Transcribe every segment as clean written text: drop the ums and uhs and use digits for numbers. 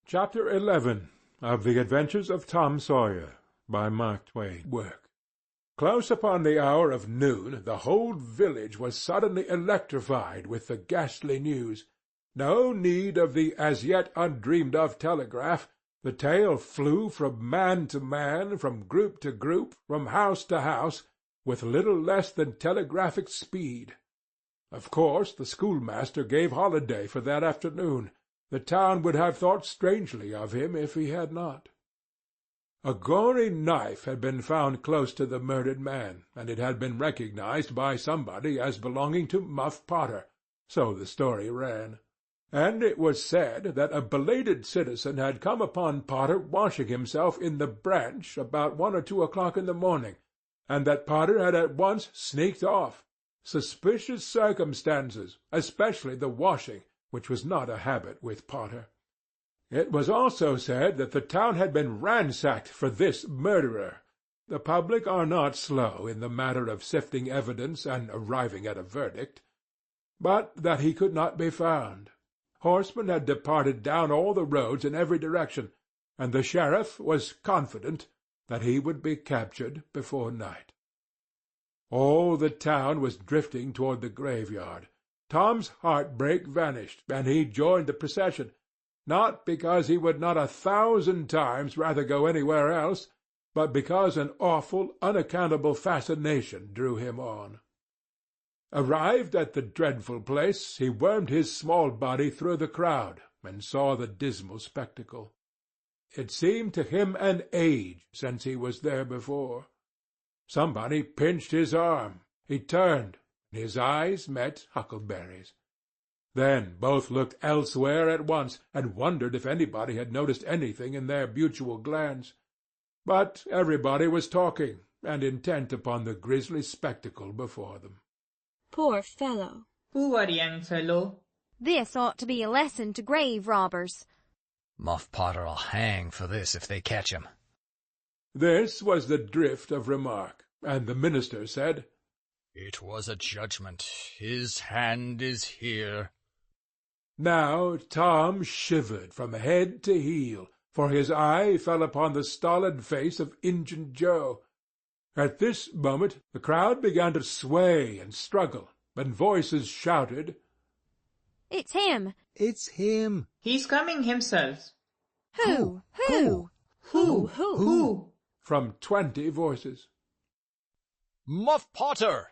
Chapter 11 of the Adventures of Tom Sawyer, by Mark Twain. Work. Close upon the hour of noon, the whole village was suddenly electrified with the ghastly news. No need of the as yet undreamed-of telegraph. The tale flew from man to man, from group to group, from house to house, with little less than telegraphic speed. Of course the schoolmaster gave holiday for that afternoon. The town would have thought strangely of him if he had not. A gory knife had been found close to the murdered man, and it had been recognized by somebody as belonging to Muff Potter, so the story ran. And it was said that a belated citizen had come upon Potter washing himself in the branch about 1 or 2 o'clock in the morning, and that Potter had at once sneaked off. Suspicious circumstances, especially the washing, which was not a habit with Potter. It was also said that the town had been ransacked for this murderer. The public are not slow in the matter of sifting evidence and arriving at a verdict. But that he could not be found. Horsemen had departed down all the roads in every direction, and the sheriff was confident that he would be captured before night. All the town was drifting toward the graveyard. Tom's heartbreak vanished, and he joined the procession, not because he would not 1,000 times rather go anywhere else, but because an awful, unaccountable fascination drew him on. Arrived at the dreadful place, he wormed his small body through the crowd, and saw the dismal spectacle. It seemed to him an age since he was there before. Somebody pinched his arm. He turned. His eyes met Huckleberry's. Then both looked elsewhere at once, and wondered if anybody had noticed anything in their mutual glance. But everybody was talking, and intent upon the grisly spectacle before them. Poor fellow! Poor young fellow! This ought to be a lesson to grave robbers. Muff Potter'll hang for this if they catch him. This was the drift of remark, and the minister said, "It was a judgment. His hand is here." Now Tom shivered from head to heel, for his eye fell upon the stolid face of Injun Joe. At this moment the crowd began to sway and struggle, and voices shouted, "It's him! It's him! He's coming himself!" Who? Who? From 20 voices. Muff Potter!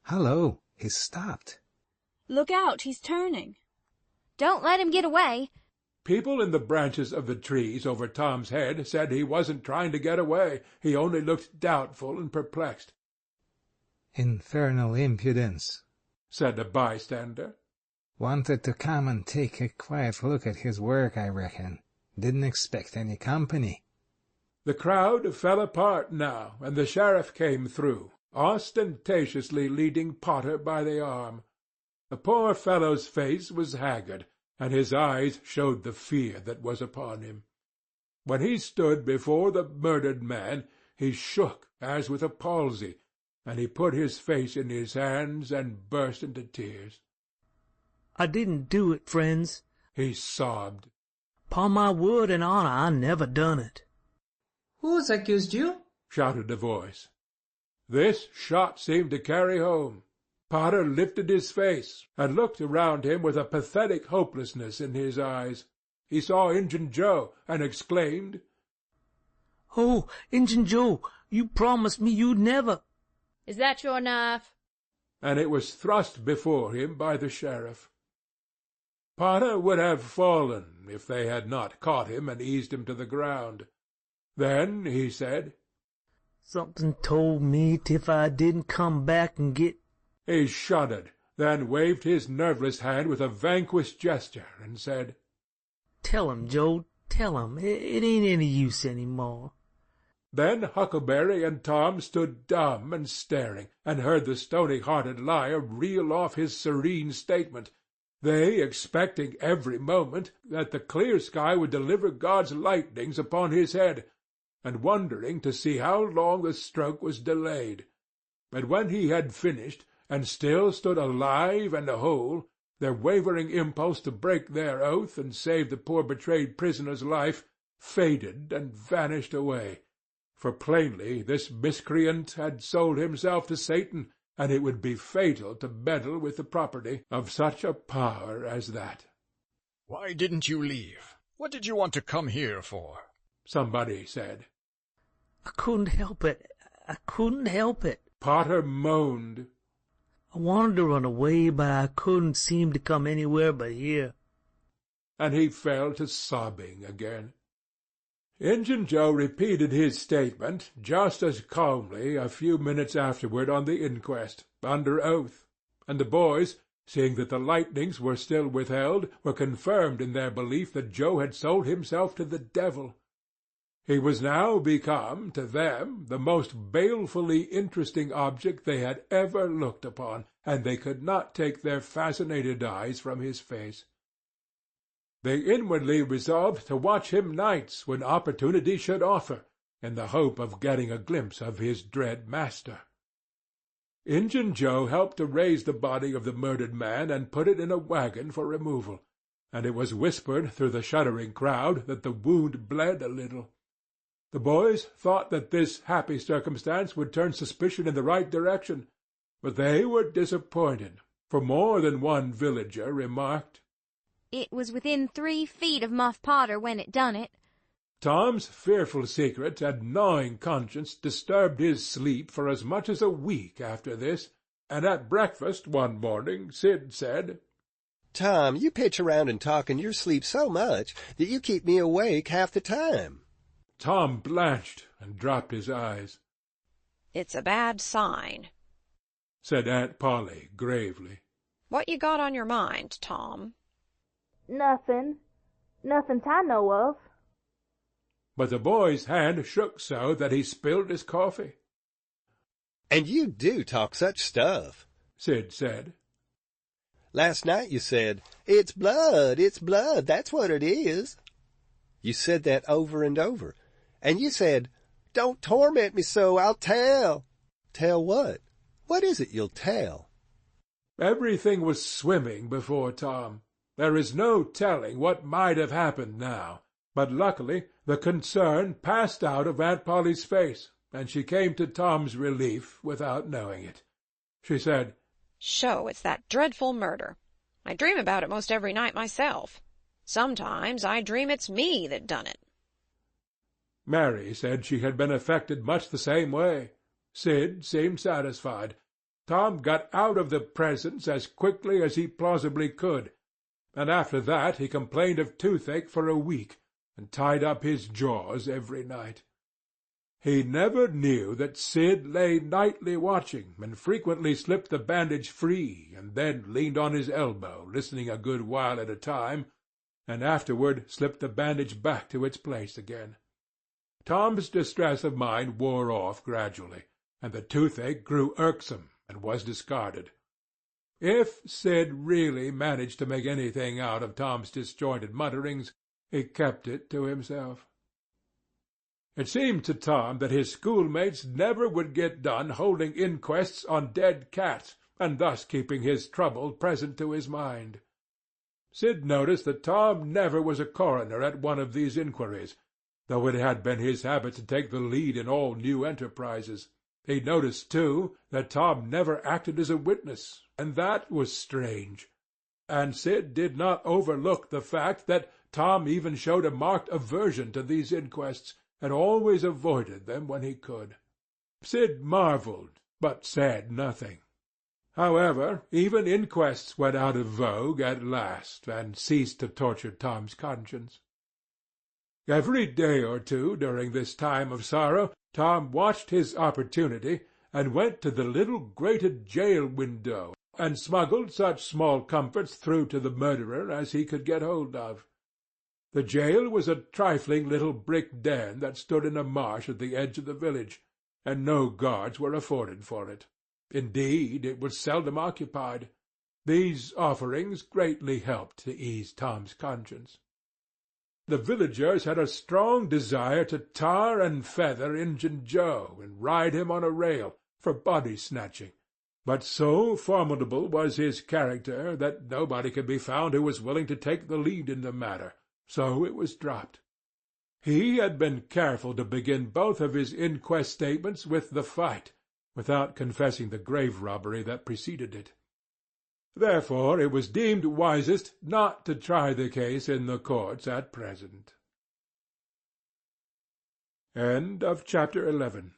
Hello, he's stopped. Look out, he's turning. Don't let him get away. People in the branches of the trees over Tom's head said he wasn't trying to get away. He only looked doubtful and perplexed. Infernal impudence, said a bystander. Wanted to come and take a quiet look at his work, I reckon. Didn't expect any company. The crowd fell apart now, and the sheriff came through, ostentatiously leading Potter by the arm. The poor fellow's face was haggard, and his eyes showed the fear that was upon him. When he stood before the murdered man, he shook as with a palsy, and he put his face in his hands and burst into tears. "I didn't do it, friends," he sobbed. "'Pon my word and honor, I never done it." Who's accused you? shouted a voice. This shot seemed to carry home. Potter lifted his face, and looked around him with a pathetic hopelessness in his eyes. He saw Injun Joe, and exclaimed, "Oh, Injun Joe, you promised me you'd never—" Is that your knife? And it was thrust before him by the sheriff. Potter would have fallen if they had not caught him and eased him to the ground. Then he said, "Something told me if I didn't come back and get—" He shuddered, then waved his nerveless hand with a vanquished gesture, and said, "Tell him, Joe, tell him. It ain't any use any more." Then Huckleberry and Tom stood dumb and staring, and heard the stony-hearted liar reel off his serene statement, they expecting every moment that the clear sky would deliver God's lightnings upon his head, and wondering to see how long the stroke was delayed. But when he had finished, and still stood alive and whole, Their wavering impulse to break their oath and save the poor betrayed prisoner's life faded and vanished away, for plainly this miscreant had sold himself to Satan, and it would be fatal to meddle with the property of such a power as that. "Why didn't you leave? What did you want to come here for?" somebody said. I couldn't help it. I couldn't help it. Potter moaned. I wanted to run away, but I couldn't seem to come anywhere but here. And he fell to sobbing again. Injun Joe repeated his statement just as calmly a few minutes afterward on the inquest, under oath, and the boys, seeing that the lightnings were still withheld, were confirmed in their belief that Joe had sold himself to the devil. He was now become, to them, the most balefully interesting object they had ever looked upon, and they could not take their fascinated eyes from his face. They inwardly resolved to watch him nights when opportunity should offer, in the hope of getting a glimpse of his dread master. Injun Joe helped to raise the body of the murdered man and put it in a wagon for removal, and it was whispered through the shuddering crowd that the wound bled a little. The boys thought that this happy circumstance would turn suspicion in the right direction, but they were disappointed, for more than one villager remarked, "It was within 3 feet of Muff Potter when it done it." Tom's fearful secret and gnawing conscience disturbed his sleep for as much as a week after this, and at breakfast one morning Sid said, "Tom, you pitch around and talk in your sleep so much that you keep me awake half the time." Tom blanched and dropped his eyes. "It's a bad sign," said Aunt Polly gravely. "What you got on your mind, Tom?" Nothing I know of." But the boy's hand shook so that he spilled his coffee. "And you do talk such stuff," Sid said. "Last night you said, 'It's blood, that's what it is.' You said that over and over. And you said, 'Don't torment me so, I'll tell.' Tell what? What is it you'll tell?" Everything was swimming before Tom. There is no telling what might have happened now, but luckily the concern passed out of Aunt Polly's face, and she came to Tom's relief without knowing it. She said, "Sho, it's that dreadful murder. I dream about it most every night myself. Sometimes I dream it's me that done it." Mary said she had been affected much the same way. Sid seemed satisfied. Tom got out of the presence as quickly as he plausibly could, and after that he complained of toothache for a week, and tied up his jaws every night. He never knew that Sid lay nightly watching, and frequently slipped the bandage free, and then leaned on his elbow, listening a good while at a time, and afterward slipped the bandage back to its place again. Tom's distress of mind wore off gradually, and the toothache grew irksome and was discarded. If Sid really managed to make anything out of Tom's disjointed mutterings, he kept it to himself. It seemed to Tom that his schoolmates never would get done holding inquests on dead cats, and thus keeping his trouble present to his mind. Sid noticed that Tom never was a coroner at one of these inquiries, though it had been his habit to take the lead in all new enterprises. He noticed, too, that Tom never acted as a witness, and that was strange. And Sid did not overlook the fact that Tom even showed a marked aversion to these inquests, and always avoided them when he could. Sid marvelled, but said nothing. However, even inquests went out of vogue at last, and ceased to torture Tom's conscience. Every day or two during this time of sorrow, Tom watched his opportunity, and went to the little grated jail window, and smuggled such small comforts through to the murderer as he could get hold of. The jail was a trifling little brick den that stood in a marsh at the edge of the village, and no guards were afforded for it. Indeed, it was seldom occupied. These offerings greatly helped to ease Tom's conscience. The villagers had a strong desire to tar and feather Injun Joe, and ride him on a rail, for body-snatching, but so formidable was his character that nobody could be found who was willing to take the lead in the matter, so it was dropped. He had been careful to begin both of his inquest statements with the fight, without confessing the grave robbery that preceded it. Therefore it was deemed wisest not to try the case in the courts at present. Chapter 11